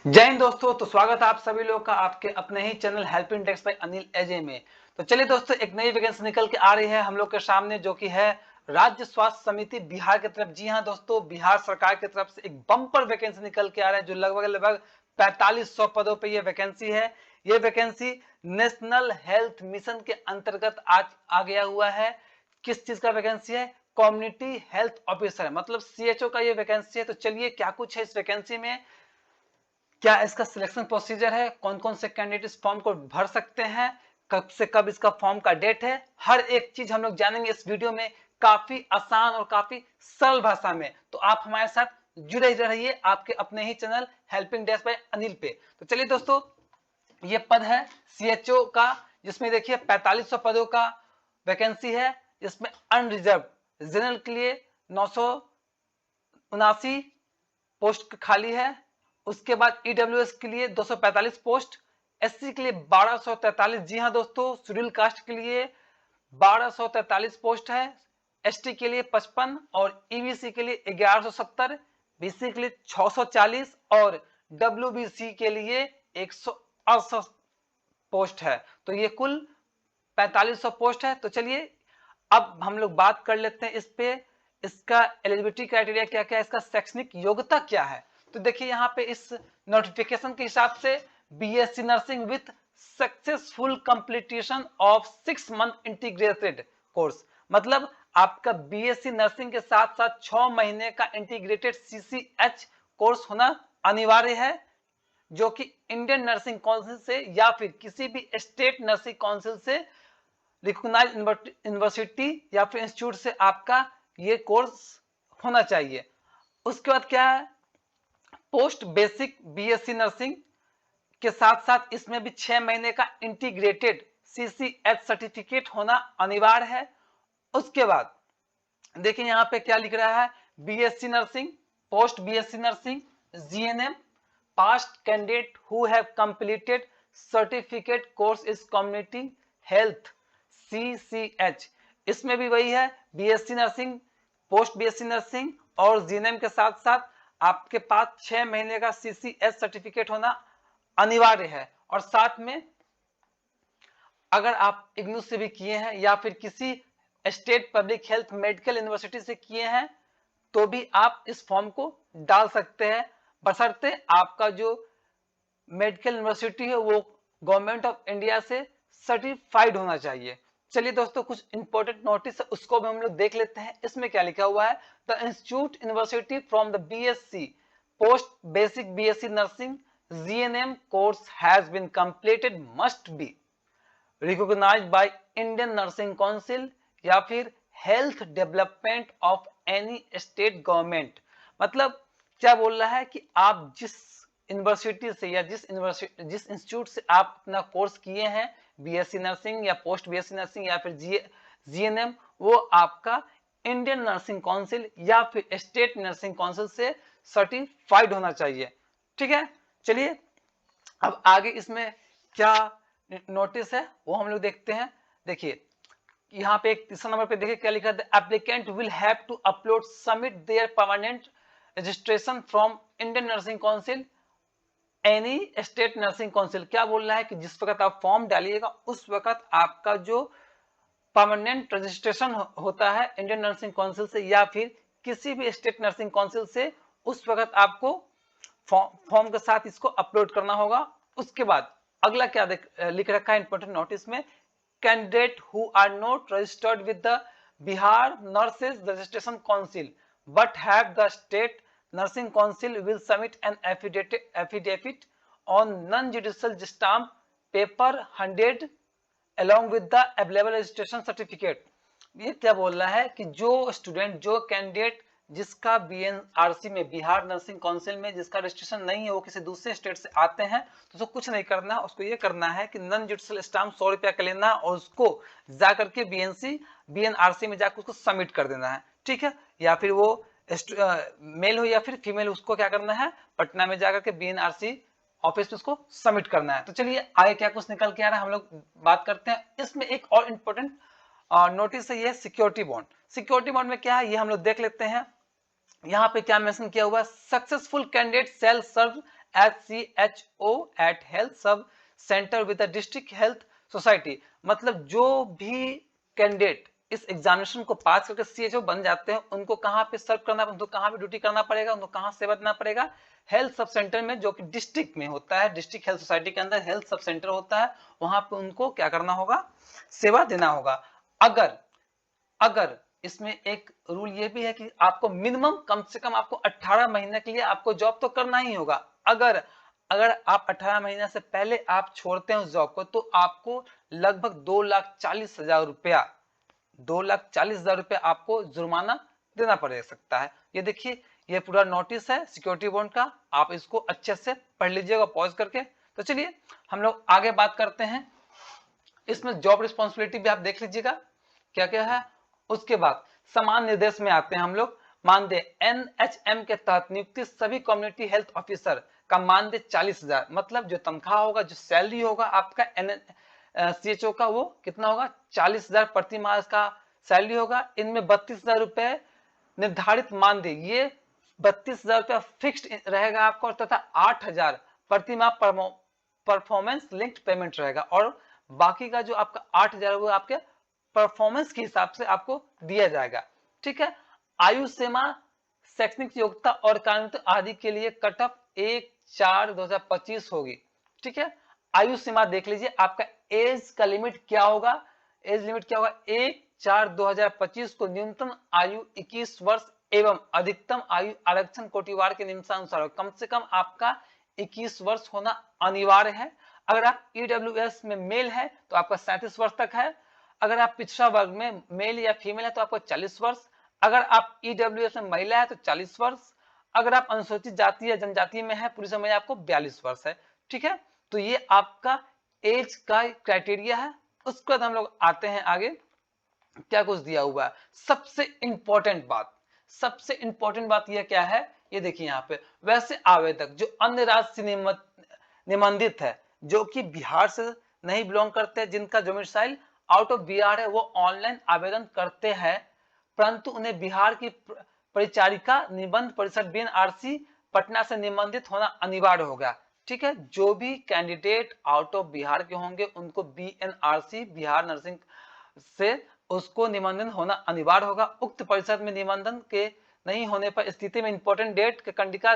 जय हिंद दोस्तों। तो स्वागत है आप सभी लोग का आपके अपने ही channel helping desk by Anil AJ में। तो चलिए दोस्तों, एक नई वैकेंसी निकल के आ रही है हम लोग के सामने, जो कि है राज्य स्वास्थ्य समिति बिहार की तरफ। जी हाँ दोस्तों, बिहार सरकार की तरफ से एक बम्पर वैकेंसी निकल के आ रहा है, जो लगभग 4500 पदों पर यह वैकेंसी है। ये वैकेंसी नेशनल हेल्थ मिशन के अंतर्गत आज आ गया हुआ है। किस चीज का वैकेंसी है? कम्युनिटी हेल्थ ऑफिसर, मतलब सीएचओ का ये वैकेंसी है। तो चलिए, क्या कुछ है इस वैकेंसी में, क्या इसका सिलेक्शन प्रोसीजर है, कौन कौन से कैंडिडेट इस फॉर्म को भर सकते हैं, कब से कब इसका फॉर्म का डेट है, हर एक चीज हम लोग जानेंगे इस वीडियो में, काफी आसान और काफी सरल भाषा में। तो आप हमारे साथ जुड़े रहिए आपके अपने ही channel helping desk by Anil पे। तो चलिए दोस्तों, ये पद है सीएचओ का, जिसमें देखिए 4500 पदों का वैकेंसी है। जिसमें अनरिजर्व जनरल के लिए 979 पोस्ट खाली है। उसके बाद ईडब्ल्यूएस के लिए 245 पोस्ट, एससी के लिए 1243। जी हाँ दोस्तों, शेड्यूल कास्ट के लिए 1243 पोस्ट है, एसटी के लिए 55 और ईबीसी के लिए 1170, बीसी के लिए 640 और डब्ल्यूबीसी के लिए 168 पोस्ट है। तो ये कुल 4500 पोस्ट है। तो चलिए, अब हम लोग बात कर लेते हैं इस पे, इसका एलिजिबिलिटी क्राइटेरिया क्या क्या है, इसका शैक्षणिक योग्यता क्या है। तो देखिए, यहाँ पे इस नोटिफिकेशन के हिसाब से BSc nursing with successful completion of 6 month integrated course, मतलब आपका बीएससी नर्सिंग के साथ साथ 6 महीने का इंटीग्रेटेड सीसीएच कोर्स होना अनिवार्य है, जो कि इंडियन नर्सिंग काउंसिल से या फिर किसी भी स्टेट नर्सिंग काउंसिल से रिकॉग्नाइज्ड यूनिवर्सिटी या फिर इंस्टीट्यूट से आपका ये कोर्स होना चाहिए। उसके बाद क्या है, पोस्ट बेसिक बीएससी नर्सिंग के साथ साथ इसमें भी 6 महीने का इंटीग्रेटेड सीसीएच सर्टिफिकेट होना अनिवार्य है। उसके बाद देखिए, यहाँ पे क्या लिख रहा है, BSc nursing, post BSc nursing, GNM, past candidate who have completed certificate course is community health CCH। इसमें भी वही है, BSc nursing, post BSc nursing और जीएनएम के साथ साथ आपके पास 6 महीने का सीसीएच सर्टिफिकेट होना अनिवार्य है। और साथ में अगर आप इग्नू से भी किए हैं या फिर किसी state public health medical university से किए हैं, तो भी आप इस फॉर्म को डाल सकते हैं, बशर्ते आपका जो मेडिकल यूनिवर्सिटी है वो गवर्नमेंट ऑफ इंडिया से सर्टिफाइड होना चाहिए। चलिए दोस्तों, कुछ इंपॉर्टेंट नोटिस है उसको भी हम लोग देख लेते हैं। इसमें क्या लिखा हुआ है, the institute university from the BSc post basic BSc nursing GNM course has been completed must be recognised by Indian nursing council या फिर health development of any state government. मतलब क्या बोल रहा है कि आप जिस यूनिवर्सिटी से या जिस इंस्टीट्यूट से आप अपना कोर्स किए हैं, बीएससी नर्सिंग या पोस्ट बीएससी नर्सिंग या फिर जीएनएम, वो आपका इंडियन नर्सिंग काउंसिल या फिर स्टेट नर्सिंग काउंसिल से सर्टिफाइड होना चाहिए। ठीक है, चलिए अब आगे इसमें क्या नोटिस है वो हम लोग देखते हैं। देखिए, यहाँ पे एक तीसरा नंबर पे देखिए क्या लिखा है, applicant will have to upload submit their permanent registration from Indian nursing council any state nursing council. क्या बोल रहा है कि जिस वक्त आप फॉर्म डालिएगा उस वक्त आपका जो परमानेंट रजिस्ट्रेशन होता है इंडियन नर्सिंग काउंसिल से या फिर किसी भी स्टेट नर्सिंग काउंसिल से, उस वक्त आपको फॉर्म के साथ इसको अपलोड करना होगा। उसके बाद अगला क्या लिख रखा है इंपॉर्टेंट नोटिस में, candidate who are not registered with the Bihar nurses registration council but have the state nursing council will submit an affidavit on non-judicial stamp paper 100 along with the available registration certificate। ये क्या बोल रहा है कि जो student, जो candidate जिसका बीएनआरसी में, बिहार नर्सिंग काउंसिल में जिसका रजिस्ट्रेशन नहीं है, वो किसी दूसरे स्टेट से आते हैं, तो उसको कुछ नहीं करना, उसको ये करना है कि नॉन जुडिशियल स्टाम्प 100 रुपया का लेना और उसको जाकर के बीएनआरसी में जाकर उसको सबमिट कर देना है। ठीक है, या फिर वो मेल हो या फिर फीमेल, उसको क्या करना है, पटना में जाकर के बीएनआरसी ऑफिस में उसको सबमिट करना है। तो चलिए आगे क्या कुछ निकल के आ रहा है हम लोग बात करते हैं। इसमें एक और इंपॉर्टेंट नोटिस है, ये सिक्योरिटी बॉन्ड। सिक्योरिटी बॉन्ड में क्या है ये हम लोग देख लेते हैं। यहाँ पे क्या मेंशन किया हुआ है, successful candidate shall serve at health sub centre with the district health society. मतलब जो भी कैंडिडेट इस एग्जामिनेशन को पास करके सीएचओ बन जाते हैं उनको कहाँ पे सर्व करना, उनको कहाँ पे ड्यूटी करना पड़ेगा, उनको कहाँ सेवा देना पड़ेगा, हेल्थ सब सेंटर में, जो कि डिस्ट्रिक्ट में होता है, डिस्ट्रिक्ट हेल्थ सोसाइटी के अंदर हेल्थ सब सेंटर होता है, वहां पे उनको क्या करना होगा, सेवा देना होगा। अगर अगर इसमें एक रूल ये भी है कि आपको मिनिमम कम से कम आपको 18 महीने के लिए आपको जॉब तो करना ही होगा। अगर अगर आप 18 महीने से पहले आप छोड़ते हैं उस जॉब को तो आपको लगभग 2,40,000 रुपया 2,40,000 रुपया आपको जुर्माना देना पड़ सकता है। ये देखिए, ये पूरा नोटिस है सिक्योरिटी बॉन्ड का, आप इसको अच्छे से पढ़ लीजिएगा पॉज करके। तो चलिए हम लोग आगे बात करते हैं। इसमें जॉब रिस्पॉन्सिबिलिटी भी आप देख लीजिएगा क्या क्या है। उसके बाद समान निर्देश में आते हैं हम लोग। मानदेय एनएचएम के तहत नियुक्ति सभी कम्युनिटी हेल्थ ऑफिसर का मानदेय 40,000, मतलब जो तनख्वाह होगा, जो सैलरी होगा आपका सीएचओ का, वो कितना होगा, 40,000 प्रति माह का सैलरी होगा। इनमें 32,000 रुपए निर्धारित मानदेय, ये 32,000 रुपया फिक्स्ड रहेगा आपको, तथा 8,000 प्रति माह परफॉर्मेंस लिंक्ड पेमेंट रहेगा, और बाकी का जो आपका 8,000 वो आपके परफॉर्मेंस के हिसाब से आपको दिया जाएगा। ठीक है। आयु सीमा, शैक्षणिक योग्यता और कानूनी आदि के लिए कट ऑफ 1/4/2025 होगी। ठीक है। आयु सीमा देख लीजिए, आपका एज का लिमिट क्या होगा, एज लिमिट क्या होगा, 1/4/2025 को न्यूनतम आयु 21 वर्ष एवं अधिकतम आयु आरक्षण कोटिवार के नियमानुसार कम से कम आपका 21 वर्ष होना अनिवार्य है। अगर आप ईडब्ल्यूएस में मेल है तो आपका 37 वर्ष तक है। अगर आप पिछड़ा वर्ग में मेल या फीमेल है तो आपको 40 वर्ष। अगर आप ईडब्ल्यूएस में महिला है तो 40 वर्ष। अगर आप अनुसूचित जाति या जनजाति में है पुरुष में आपको 42 वर्ष है। ठीक है। तो ये आपका एज का क्राइटेरिया है। उसके बाद हम लोग आते हैं आगे, क्या कुछ दिया हुआ है। सबसे इंपॉर्टेंट बात यह क्या है, ये देखिए यहाँ पे, वैसे आवेदक जो अन्य राज्य से निबंधित है, जो कि बिहार से नहीं बिलोंग करते, जिनका डोमिसाइल आउट ऑफ बिहार है, वो ऑनलाइन आवेदन करते हैं, परंतु उन्हें बिहार की परिचारिका निबंध परिषद बीएनआरसी पटना से निबंधित होना अनिवार्य होगा। ठीक है। जो भी कैंडिडेट आउट ऑफ बिहार के होंगे उनको बीएनआरसी बिहार नर्सिंग से उसको निबंधन होना अनिवार्य होगा। उक्त परिषद में निबंधन के नहीं होने पर स्थिति में इंपॉर्टेंट डेट के कंडिका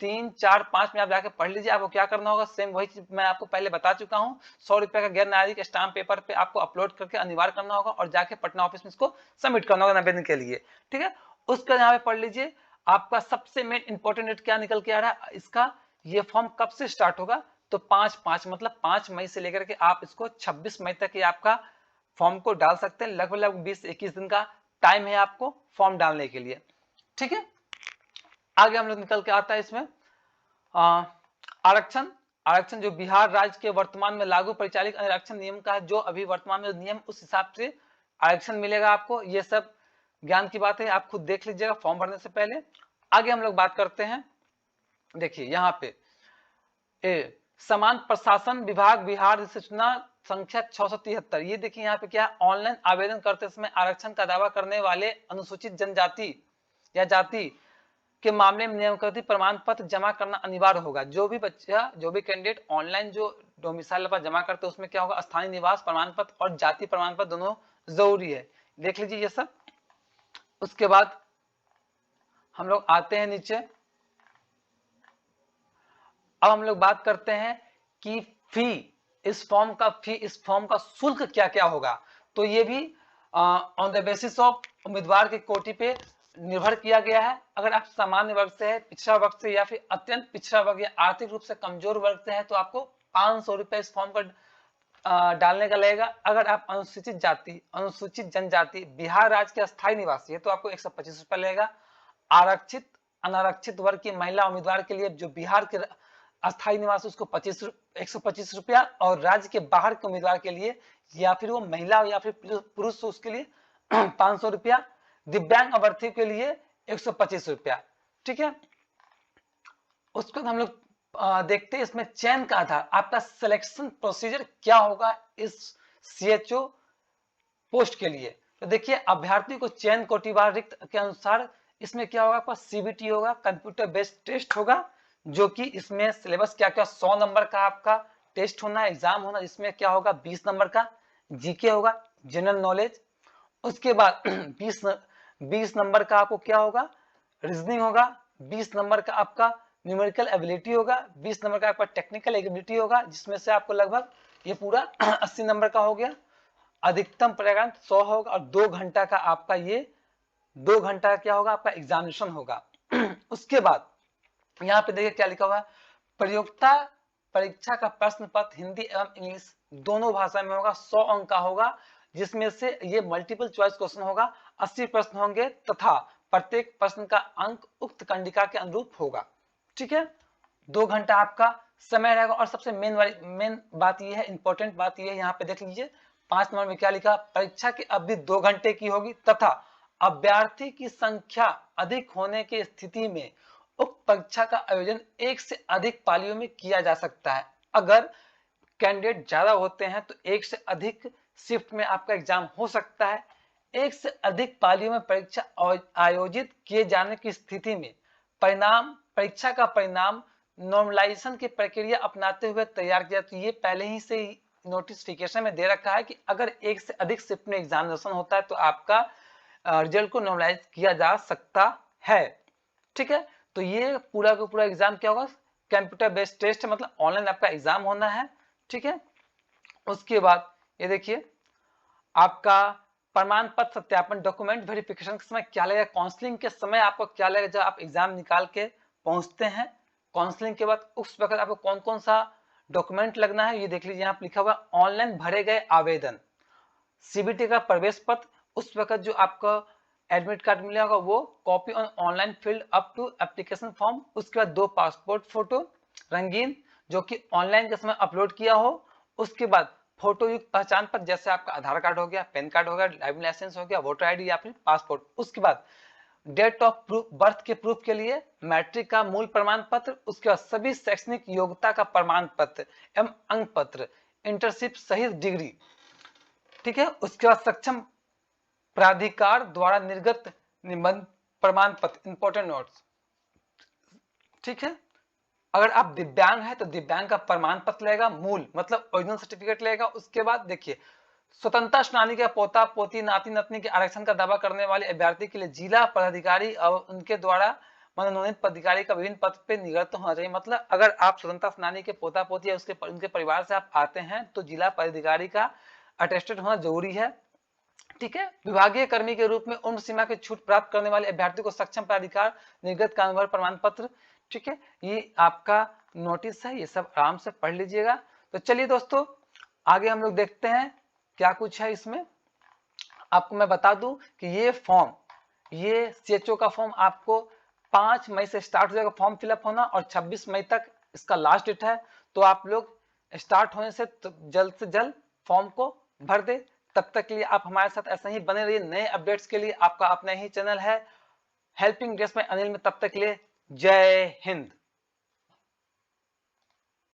3, 4, 5 में आप जाके पढ़ लीजिए। आपको क्या करना होगा, सेम वही चीज मैं आपको पहले बता चुका हूँ। 100 रुपए का गैर न्यायिक स्टाम्प पेपर पे आपको अपलोड करके अनिवार्य करना होगा और जाके पटना ऑफिस में इसको सबमिट करना होगा 90 दिन के लिए। ठीक है। उसका यहाँ पे पढ़ लीजिए, आपका सबसे मेन इंपॉर्टेंट डेट क्या निकल के आ रहा है इसका, ये फॉर्म कब से स्टार्ट होगा, तो 5/5 मतलब 5 मई से लेकर के आप इसको 26 मई तक ये आपका फॉर्म को डाल सकते हैं। लगभग 20 से 21 दिन का टाइम है आपको फॉर्म डालने के लिए। ठीक है। आगे हम लोग निकल के आता है इसमें आरक्षण जो बिहार राज्य के वर्तमान में लागू परिचालित आरक्षण नियम का है, जो अभी वर्तमान में नियम उस हिसाब से आरक्षण मिलेगा आपको। ये सब ज्ञान की बात है, आप खुद देख लीजिएगा फॉर्म भरने से पहले। आगे हम लोग बात करते हैं, देखिए यहाँ पे समान प्रशासन विभाग बिहार सूचना संख्या 673। ये देखिए यहाँ पे क्या, ऑनलाइन आवेदन करते समय आरक्षण का दावा करने वाले अनुसूचित जनजाति या जाति के मामले में नियमानुसार प्रमाण पत्र जमा करना अनिवार्य होगा। जो भी बच्चा, जो भी कैंडिडेट ऑनलाइन जो डोमिसाइल पर जमा करते हैं उसमें क्या होगा, स्थानीय निवास प्रमाण पत्र और जाति प्रमाण पत्र दोनों जरूरी है। देख लीजिए ये सब। उसके बाद हम लोग आते हैं नीचे, अब हम लोग बात करते हैं कि इस फॉर्म का शुल्क क्या क्या होगा। तो ये भी ऑन द बेसिस ऑफ उम्मीदवार की कोटि पे निर्भर किया गया है। अगर आप सामान्य वर्ग से है, पिछड़ा वर्ग से या फिर अत्यंत पिछड़ा वर्ग या आर्थिक रूप से कमजोर वर्ग से है तो आपको 500 रुपए इस फॉर्म का डालने का लगेगा। अगर आप अनुसूचित जाति, अनुसूचित जनजाति, बिहार राज्य के अस्थायी निवासी है तो आपको 125 रुपए लगेगा। आरक्षित अनारक्षित वर्ग की महिला उम्मीदवार के लिए जो बिहार के अस्थायी निवासी उसको 125 रुपया, और राज्य के बाहर के उम्मीदवार के लिए या फिर वो महिला या फिर पुरुष उसके लिए 500 रुपया। दिव्यांग अभ्यर्थी के लिए 125 रुपया। ठीक है। उसके बाद हम लोग देखते हैं इसमें चयन का आधार, आपका सिलेक्शन प्रोसीजर क्या होगा इस सीएचओ पोस्ट के लिए। तो देखिए अभ्यर्थी को चयन कोटिवार रिक्त के अनुसार इसमें क्या होगा, आपका सीबीटी होगा, कंप्यूटर बेस्ड टेस्ट होगा, जो कि इसमें सिलेबस क्या क्या 100 नंबर का आपका टेस्ट होना, एग्जाम होना, जिसमें क्या होगा 20 नंबर का जीके होगा, जनरल नॉलेज। उसके बाद 20 नंबर का आपको क्या होगा, रीजनिंग होगा। 20 नंबर का आपका न्यूमेरिकल एबिलिटी होगा। 20 नंबर का आपका टेक्निकल एबिलिटी होगा, जिसमें से आपको लगभग ये पूरा 80 नंबर का हो गया। अधिकतम पर्याप्त 100 होगा और 2 घंटा का आपका ये 2 घंटा क्या होगा आपका एग्जामिनेशन होगा। उसके बाद यहाँ पे देखिए क्या लिखा हुआ है, प्रतियोगिता परीक्षा का प्रश्न पत्र हिंदी एवं इंग्लिश दोनों भाषा में होगा, 100 अंक का होगा, जिसमें से ये मल्टीपल चॉइस क्वेश्चन होगा, 80 प्रश्न होंगे तथा प्रत्येक प्रश्न का अंक उक्त कंडिका के अनुरूप होगा। ठीक है, 2 घंटा आपका समय रहेगा। और सबसे मेन बात यह है, इंपॉर्टेंट बात यह है, यहाँ पे देख लीजिए 5 नंबर में क्या लिखा, परीक्षा की अवधि 2 घंटे की होगी तथा अभ्यर्थी की संख्या अधिक होने की स्थिति में उक्त परीक्षा का आयोजन 1 से अधिक पालियों में किया जा सकता है। अगर कैंडिडेट ज्यादा होते हैं तो 1 से अधिक शिफ्ट में आपका एग्जाम हो सकता है। 1 से अधिक पालियों में परीक्षा आयोजित किए जाने की स्थिति में परीक्षा का परिणाम नॉर्मलाइजेशन की प्रक्रिया अपनाते हुए तैयार किया। तो ये पहले ही से नोटिफिकेशन में दे रखा है कि अगर 1 से अधिक शिफ्ट में एग्जामिनेशन होता है तो आपका रिजल्ट को नॉर्मलाइज किया जा सकता है। ठीक है, तो ये पूरा का पूरा एग्जाम क्या होगा, कंप्यूटर बेस्ड टेस्ट, मतलब ऑनलाइन आपका एग्जाम होना है। ठीक है, उसके बाद ये देखिए आपका प्रमाण पत्र सत्यापन डॉक्यूमेंट वेरिफिकेशन के समय क्या लगेगा, काउंसलिंग के समय आपको क्या लगेगा जब आप एग्जाम निकाल के पहुंचते हैं। काउंसलिंग के बाद उस वक्त आपको कौन कौन सा डॉक्यूमेंट लगना है ये देख लीजिए, यहाँ लिखा हुआ ऑनलाइन भरे गए आवेदन, सीबीटी का प्रवेश पत्र, उस वक्त जो आपका एडमिट कार्ड मिला होगा वो, copy on online filled up to application form, उसके बाद 2 पासपोर्ट फोटो रंगीन जो कि ऑनलाइन के समय अपलोड किया हो, उसके बाद फोटो युक्त पहचान पत्र जैसे आपका आधार कार्ड हो गया, पैन कार्ड हो गया, ड्राइविंग लाइसेंस हो गया, वोटर आईडी या फिर पासपोर्ट। उसके बाद डेट ऑफ प्रूफ बर्थ के प्रूफ के लिए मैट्रिक का मूल प्रमाण पत्र, उसके बाद सभी शैक्षणिक योग्यता का प्रमाण पत्र एवं अंक पत्र, इंटर्नशिप सहित डिग्री। ठीक है, उसके बाद सक्षम प्राधिकार द्वारा निर्गत निबंध प्रमाण पत्र, इंपॉर्टेंट नोट्स। ठीक है, अगर आप दिव्यांग है तो दिव्यांग का प्रमाण पत्र लेगा, मूल मतलब ओरिजिनल सर्टिफिकेट लेगा। उसके बाद देखिए स्वतंत्रता सेनानी के पोता पोती नाती नतनी के आरक्षण का दावा करने वाले अभ्यर्थी के लिए जिला पदाधिकारी और उनके द्वारा मनोनीत पदाधिकारी का विभिन्न पद पे नियुक्त होना चाहिए। मतलब अगर आप स्वतंत्रता सेनानी के पोता पोती या उनके परिवार से आप आते हैं तो जिला पदाधिकारी का अटेस्टेड होना जरूरी है। ठीक है, विभागीय कर्मी के रूप में उम्र सीमा की छूट प्राप्त करने वाले अभ्यर्थी को सक्षम प्राधिकार निर्गत कामगार प्रमाण पत्र। ठीक है, ये आपका नोटिस है, ये सब आराम से पढ़ लीजिएगा। तो चलिए दोस्तों आगे हम लोग देखते हैं क्या कुछ है इसमें। आपको मैं बता दूं कि ये फॉर्म, ये सीएचओ का फॉर्म आपको 5 मई से स्टार्ट हो जाएगा फॉर्म फिलअप होना और 26 मई तक इसका लास्ट डेट है। तो आप लोग स्टार्ट होने से जल्द फॉर्म को भर दे। तब तक के लिए आप हमारे साथ ऐसे ही बने रहिए। नए अपडेट्स के लिए आपका अपना ही चैनल है हेल्पिंग डेस्क में अनिल में। तब तक के लिए जय हिंद।